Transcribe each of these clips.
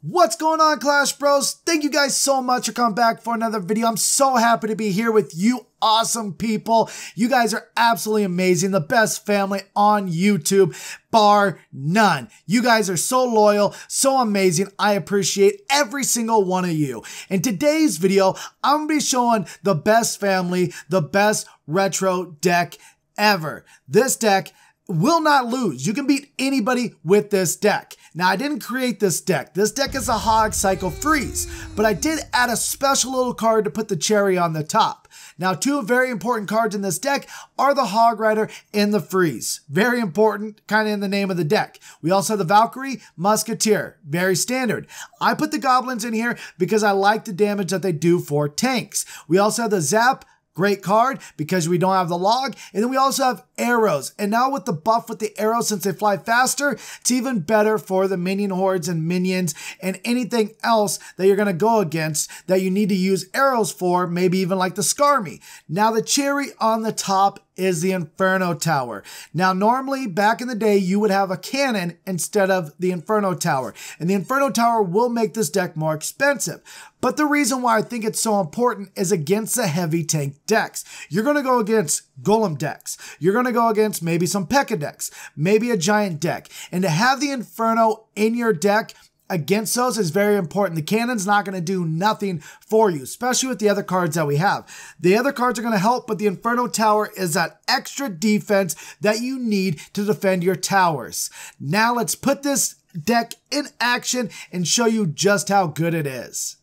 What's going on, Clash Bros? Thank you guys so much for coming back for another video. I'm so happy to be here with you awesome people. You guys are absolutely amazing. The best family on YouTube, bar none. You guys are so loyal, so amazing. I appreciate every single one of you. In today's video, I'm going to be showing the best family, the best retro deck ever. This deck will not lose. You can beat anybody with this deck. Now, I didn't create this deck. This deck is a Hog Cycle Freeze, but I did add a special little card to put the cherry on the top. Now, two very important cards in this deck are the Hog Rider and the Freeze. Very important, kind of in the name of the deck. We also have the Valkyrie, Musketeer. Very standard. I put the Goblins in here because I like the damage that they do for tanks. We also have the Zap. Great card because we don't have the log. And then we also have arrows. And now with the buff with the arrows, since they fly faster, it's even better for the minion hordes and minions and anything else that you're going to go against that you need to use arrows for, maybe even like the Skarmy. Now the cherry on the top is the Inferno Tower. Now, normally back in the day, you would have a cannon instead of the Inferno Tower. And the Inferno Tower will make this deck more expensive. But the reason why I think it's so important is against the heavy tank decks. You're going to go against Golem decks. You're going to go against maybe some P.E.K.K.A decks, maybe a Giant deck. And to have the Inferno in your deck against those is very important. The cannon's not going to do nothing for you, especially with the other cards that we have. The other cards are going to help, but the Inferno Tower is that extra defense that you need to defend your towers. Now let's put this deck in action and show you just how good it is.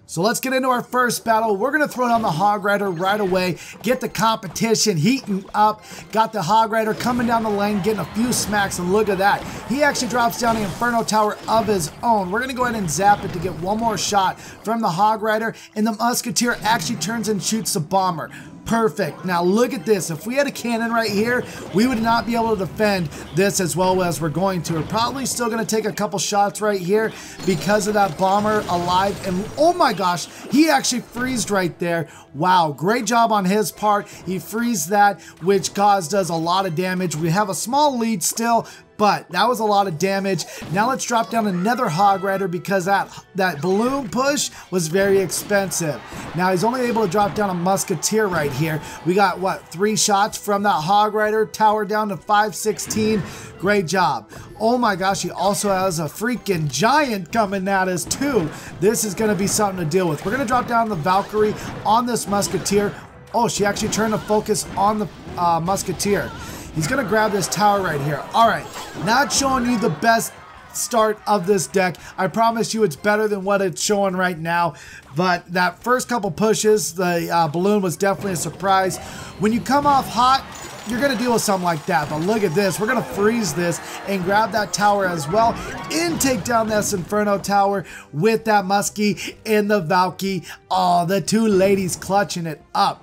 So let's get into our first battle. We're going to throw down the Hog Rider right away, get the competition heating up. Got the Hog Rider coming down the lane, getting a few smacks, and look at that. He actually drops down the Inferno Tower of his own. We're going to go ahead and zap it to get one more shot from the Hog Rider, and the Musketeer actually turns and shoots the Bomber. Perfect. Now look at this. If we had a cannon right here, we would not be able to defend this as well as we're going to. We're probably still going to take a couple shots right here because of that Bomber alive. And oh my gosh, he actually freezed right there. Wow, great job on his part. He freezed that, which caused us a lot of damage. We have a small lead still, but that was a lot of damage. Now let's drop down another Hog Rider because that balloon push was very expensive. Now he's only able to drop down a Musketeer right here. We got, what, 3 shots from that Hog Rider tower down to 516. Great job. Oh my gosh, he also has a freaking Giant coming at us too. This is going to be something to deal with. We're going to drop down the Valkyrie on this Musketeer. Oh, she actually turned the focus on the Musketeer. He's going to grab this tower right here. All right, not showing you the best start of this deck. I promise you it's better than what it's showing right now. But that first couple pushes, the balloon was definitely a surprise. When you come off hot, you're going to deal with something like that. But look at this. We're going to freeze this and grab that tower as well and take down this Inferno Tower with that Muskie and the Valky. Oh, the two ladies clutching it up.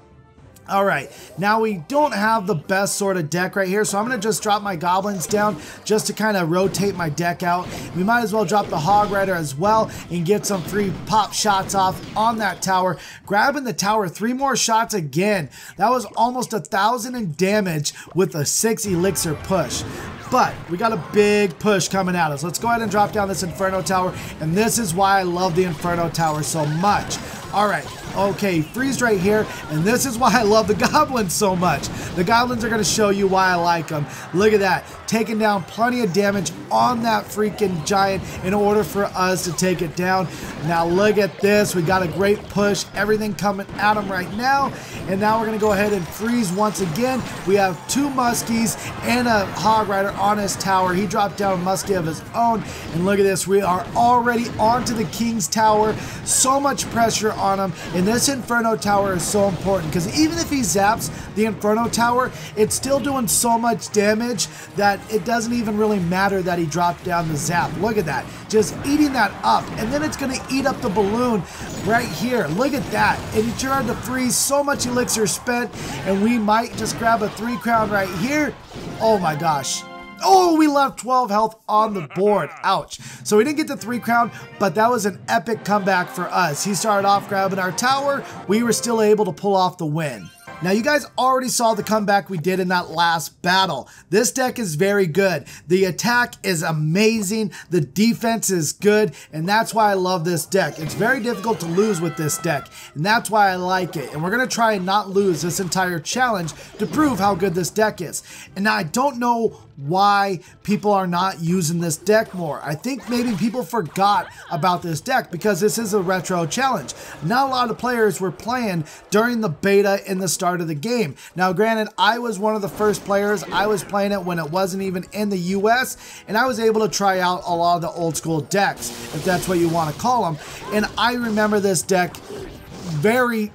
All right, now we don't have the best sort of deck right here, so I'm going to just drop my Goblins down just to kind of rotate my deck out. We might as well drop the Hog Rider as well and get some free pop shots off on that tower. Grabbing the tower, 3 more shots again. That was almost 1,000 in damage with a 6 elixir push. But we got a big push coming at us. Let's go ahead and drop down this Inferno Tower, and this is why I love the Inferno Tower so much. All right, okay, freeze right here, and this is why I love the Goblins so much. The Goblins are going to show you why I like them. Look at that, taking down plenty of damage on that freaking Giant in order for us to take it down. Now look at this, we got a great push, everything coming at him right now, and now we're going to go ahead and freeze once again. We have 2 Muskies and a Hog Rider on his tower. He dropped down a Muskie of his own, and look at this, we are already onto the King's Tower. So much pressure on him, and this Inferno Tower is so important because even if he zaps the Inferno Tower, it's still doing so much damage that it doesn't even really matter that he dropped down the zap. Look at that, just eating that up, and then it's going to eat up the balloon right here. Look at that, and he tried to freeze. So much elixir spent, and we might just grab a 3 crown right here. Oh my gosh. Oh, we left 12 health on the board. Ouch. So we didn't get the 3 crown, but that was an epic comeback for us. He started off grabbing our tower. We were still able to pull off the win. Now you guys already saw the comeback we did in that last battle. This deck is very good. The attack is amazing. The defense is good, and that's why I love this deck. It's very difficult to lose with this deck, and that's why I like it. And we're going to try and not lose this entire challenge to prove how good this deck is. And now I don't know why people are not using this deck more. I think maybe people forgot about this deck because this is a retro challenge. Not a lot of players were playing during the beta in the start of the game. Now granted, I was one of the first players. I was playing it when it wasn't even in the US, and I was able to try out a lot of the old school decks, if that's what you want to call them. And I remember this deck very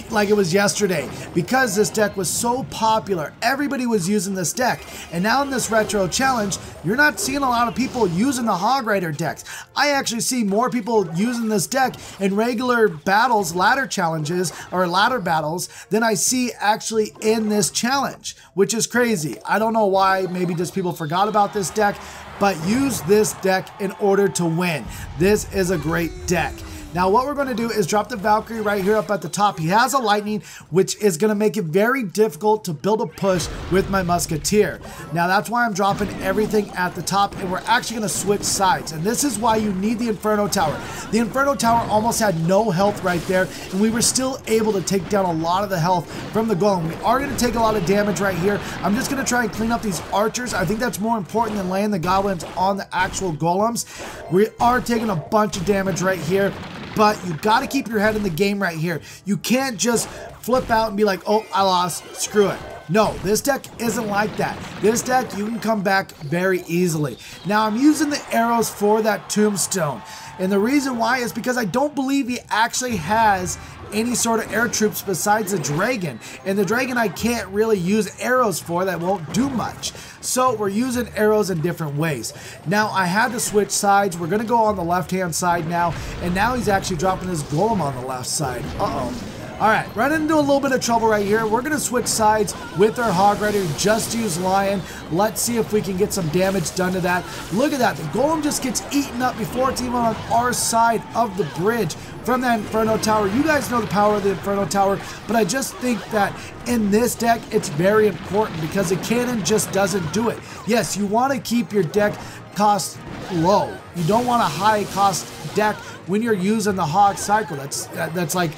like it was yesterday because this deck was so popular. Everybody was using this deck, and now in this retro challenge you're not seeing a lot of people using the Hog Rider decks. I actually see more people using this deck in regular battles, ladder challenges or ladder battles, than I see actually in this challenge, which is crazy. I don't know why. Maybe just people forgot about this deck, but use this deck in order to win. This is a great deck. Now what we're going to do is drop the Valkyrie right here up at the top. He has a lightning, which is going to make it very difficult to build a push with my Musketeer. Now that's why I'm dropping everything at the top, and we're actually going to switch sides. And this is why you need the Inferno Tower. The Inferno Tower almost had no health right there, and we were still able to take down a lot of the health from the Golem. We are going to take a lot of damage right here. I'm just going to try and clean up these archers. I think that's more important than laying the goblins on the actual golems. We are taking a bunch of damage right here, but you got to keep your head in the game right here. You can't just flip out and be like, oh, I lost, screw it. No, this deck isn't like that. This deck, you can come back very easily. Now, I'm using the arrows for that tombstone, and the reason why is because I don't believe he actually has any sort of air troops besides the dragon, and the dragon I can't really use arrows for. That won't do much. So we're using arrows in different ways. Now I had to switch sides. We're gonna go on the left hand side now, and now he's actually dropping his golem on the left side. All right, running into a little bit of trouble right here. We're gonna switch sides with our Hog Rider. Just use Lion. Let's see if we can get some damage done to that. Look at that, the golem just gets eaten up before it's even on our side of the bridge from that Inferno Tower. You guys know the power of the Inferno Tower, but I just think that in this deck, it's very important because the cannon just doesn't do it. Yes, you want to keep your deck cost low. You don't want a high cost deck when you're using the Hog Cycle. That's like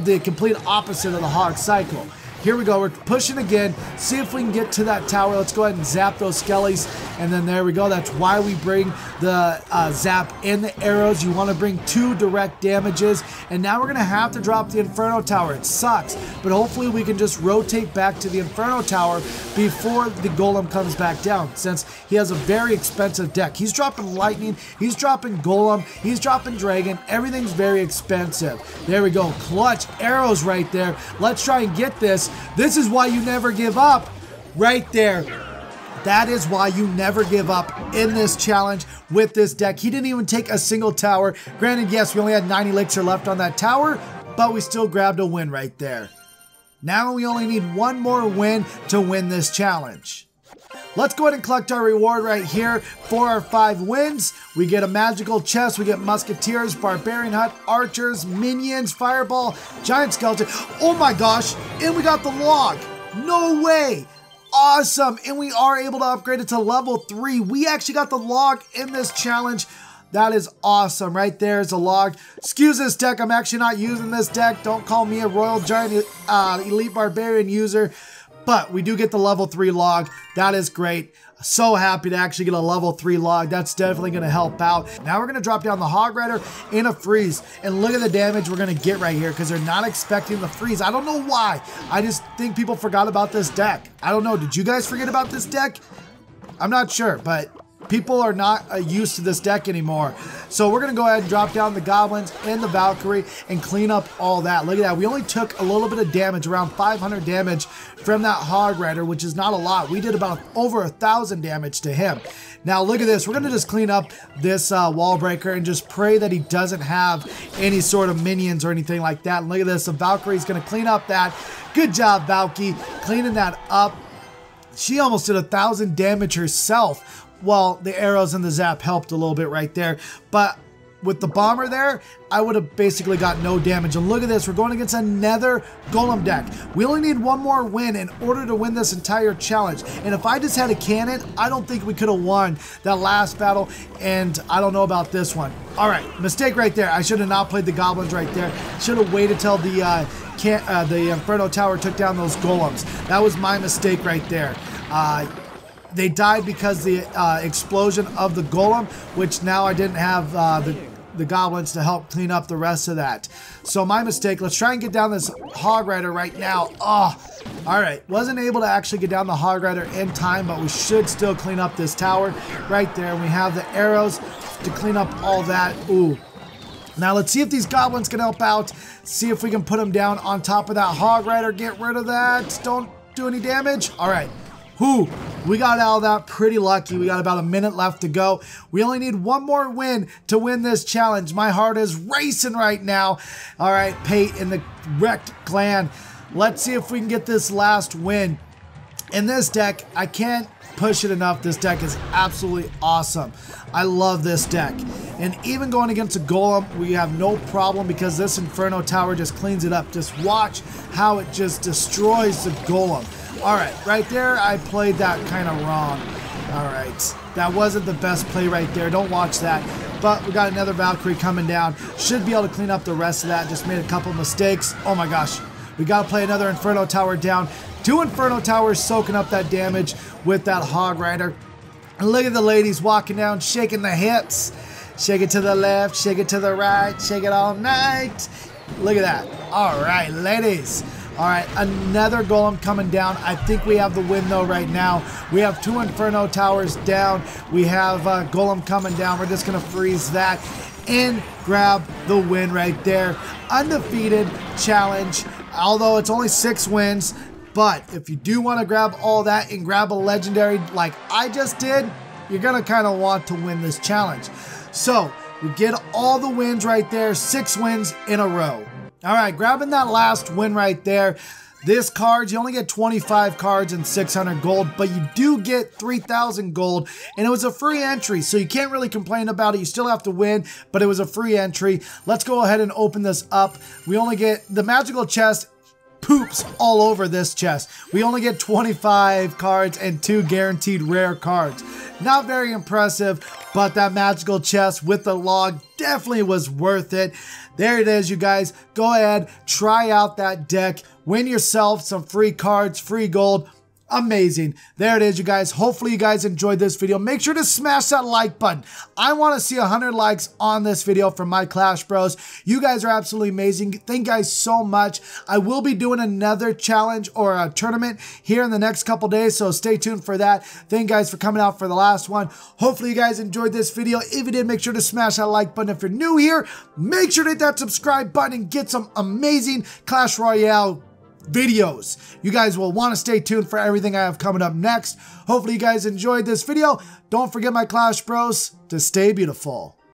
the complete opposite of the Hog Cycle. Here we go, we're pushing again, see if we can get to that tower. Let's go ahead and zap those skellies, and then there we go. That's why we bring the zap and the arrows. You want to bring 2 direct damages, and now we're gonna have to drop the Inferno Tower. It sucks, but hopefully we can just rotate back to the Inferno Tower before the Golem comes back down, since he has a very expensive deck. He's dropping lightning, he's dropping Golem, he's dropping dragon. Everything's very expensive. There we go, clutch arrows right there. Let's try and get this. This is why you never give up right there. That is why you never give up in this challenge with this deck. He didn't even take a single tower. Granted, yes, we only had 9 elixir left on that tower, but we still grabbed a win right there. Now we only need 1 more win to win this challenge. Let's go ahead and collect our reward right here for our 5 wins. We get a magical chest, we get musketeers, barbarian hut, archers, minions, fireball, giant skeleton. Oh my gosh, and we got the log. No way. Awesome, and we are able to upgrade it to level 3. We actually got the log in this challenge. That is awesome. Right there is a log. Excuse this deck, I'm actually not using this deck. Don't call me a Royal Giant Elite Barbarian user. But we do get the level 3 log. That is great. So happy to actually get a level 3 log. That's definitely going to help out. Now we're going to drop down the Hog Rider in a freeze. And look at the damage we're going to get right here because they're not expecting the freeze. I don't know why. I just think people forgot about this deck. I don't know. Did you guys forget about this deck? I'm not sure, but people are not used to this deck anymore. So we're going to go ahead and drop down the goblins and the Valkyrie and clean up all that. Look at that. We only took a little bit of damage, around 500 damage from that Hog Rider, which is not a lot. We did about over 1,000 damage to him. Now look at this. We're going to just clean up this wall breaker and just pray that he doesn't have any sort of minions or anything like that. And look at this. The Valkyrie's going to clean up that. Good job, Valky, cleaning that up. She almost did 1,000 damage herself. Well, the arrows and the zap helped a little bit right there, but with the bomber there, I would have basically got no damage. And look at this, we're going against another golem deck. We only need one more win in order to win this entire challenge. And if I just had a cannon, I don't think we could have won that last battle. And I don't know about this one. All right, mistake right there. I should have not played the goblins right there. Should have waited till the Inferno Tower took down those golems. That was my mistake right there. They died because the explosion of the golem, which now I didn't have the goblins to help clean up the rest of that. So my mistake. Let's try and get down this Hog Rider right now. Oh, all right. Wasn't able to actually get down the Hog Rider in time, but we should still clean up this tower right there. We have the arrows to clean up all that. Ooh. Now let's see if these goblins can help out. See if we can put them down on top of that Hog Rider. Get rid of that. Don't do any damage. All right. Whew, we got out of that pretty lucky. We got about a minute left to go. We only need one more win to win this challenge. My heart is racing right now. All right, Pate in the wrecked clan. Let's see if we can get this last win. In this deck, I can't push it enough. This deck is absolutely awesome. I love this deck. And even going against a golem, we have no problem because this Inferno Tower just cleans it up. Just watch how it just destroys the golem. All right there, I played that kind of wrong. All right, that wasn't the best play right there. Don't watch that. But we got another Valkyrie coming down. Should be able to clean up the rest of that. Just made a couple mistakes. Oh my gosh. We got to play another Inferno Tower down. 2 Inferno Towers soaking up that damage with that Hog Rider. And look at the ladies walking down, shaking the hips. Shake it to the left, shake it to the right, shake it all night. Look at that. All right, ladies. All right, another golem coming down. I think we have the win though right now. We have 2 Inferno Towers down. We have golem coming down. We're just gonna freeze that and grab the win right there. Undefeated challenge, although it's only 6 wins. But if you do want to grab all that and grab a legendary like I just did, you're gonna kind of want to win this challenge. So we get all the wins right there, 6 wins in a row. All right, grabbing that last win right there. This card, you only get 25 cards and 600 gold, but you do get 3,000 gold, and it was a free entry, so you can't really complain about it. You still have to win, but it was a free entry. Let's go ahead and open this up. We only get the magical chest. Poops all over this chest. We only get 25 cards and 2 guaranteed rare cards. Not very impressive, but that magical chest with the log definitely was worth it. There it is, you guys. Go ahead, try out that deck. Win yourself some free cards, free gold. Amazing. There it is, you guys. Hopefully you guys enjoyed this video. Make sure to smash that like button. I want to see 100 likes on this video from my Clash Bros. You guys are absolutely amazing. Thank you guys so much. I will be doing another challenge or a tournament here in the next couple days, so stay tuned for that. Thank you guys for coming out for the last one. Hopefully you guys enjoyed this video. If you did, make sure to smash that like button. If you're new here, make sure to hit that subscribe button and get some amazing Clash Royale videos. You guys will want to stay tuned for everything I have coming up next. Hopefully you guys enjoyed this video. Don't forget my Clash Bros to stay beautiful.